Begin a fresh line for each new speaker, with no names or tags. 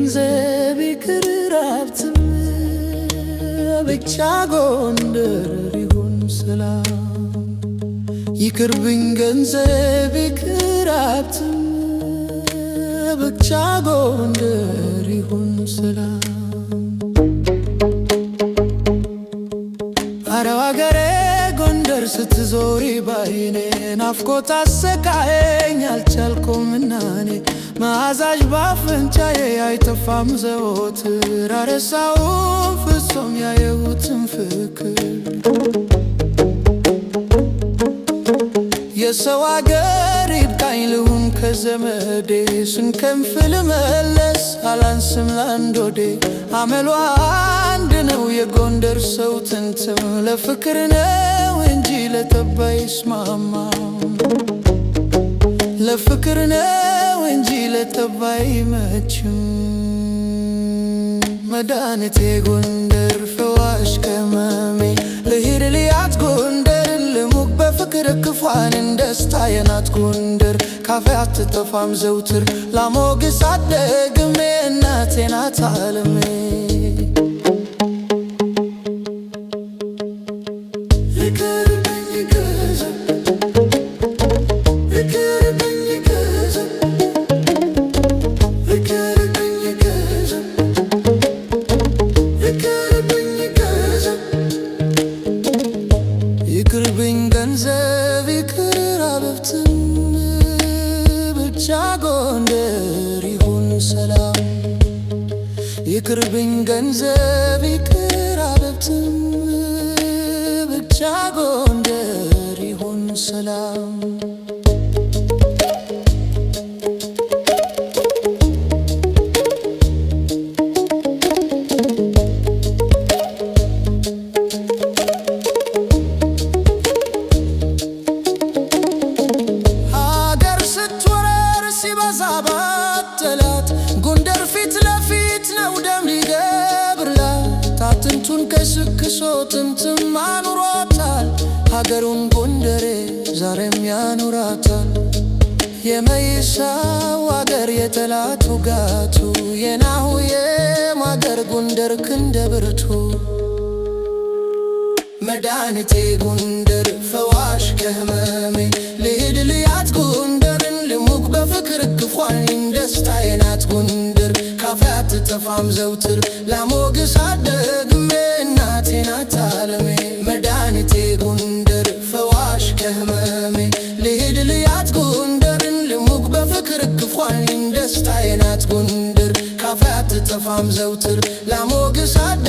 ገንዘብ ይቅር ሀብትም ብቻ ጎንደር ይሁን ሰላም። ይቅርብኝ ገንዘብ ይቅር ሀብትም ብቻ ጎንደር ይሁን ሰላም። አረው አገሬ ጎንደር ስትዞሪ ባይኔ ናፍቆት አሰቃየኝ አልቻልኩምና እኔ መዓዛሽ ባፍንጫዬ አይጠፋም ዘወትር አረሳውም ፍጹም ያየሁትን ፍቅር። የሰው አገር ይብቃኝ ልሁን ከዘመዴ ስንከንፍ ልመለስ አላንስም ላንዶዴ። አመሏ አንድ ነው የጎንደር ሰው ትንትም ለፍቅር ነው እንጂ ለጠባይ ይስማማ። ለፍቅር ነው እንጂ ለጠባይ መችም። መድኃኒቴ ጎንደር ፈዋሽ ከመሜ ልሂድ ልያት ጎንደርን ልሙቅ በፍቅር ክፏንን ደስታዬ ናት ጎንደር ካፌ አትጠፋም ዘውትር ላሞግሳት ደግሜ እናቴ ናት ዓለሜ። ይቅርብኝ ገንዘብ ይቅር ሀብትም ብቻ ጎንደር ይሁን ሰላም። ይቅርብኝ ገንዘብ ይቅር ሀብትም ብቻ ጎንደር ይሁን ሰላም። ሲበዛባት ጎንደር ፊት ለፊት ነው ደም ሊገብርላት። አጥንቱን ከስክሶ ጥምጥም አኑሮታል ሀገሩን ጎንደሬ ዛሬም ያኑራታል። የመይሳው አገር የጠላት ውጋቱ የናሁዬም አገር ጎንደር ክንደ ብርቱ። መድኃኒቴ ጎንደር ፈዋሽ ከህመሜ ልሂድ ልያት ጎንደርን ልሙቅ በፍቅር ክፏን ደስታዬ ናት ጎንደር ካፌ አትጠፋም ዘውትር ላሞግሳት ደግሜ እናቴ ናት ዓለሜ። መድኃኒቴ ጎንደር ፈዋሽ ከህመሜ ልሂድ ልያት ጎንደርን ልሙቅ በፍቅር ክፏን ደስታዬ ናት ጎንደር ካፌ አትጠፋም ዘውትር ላሞግሳት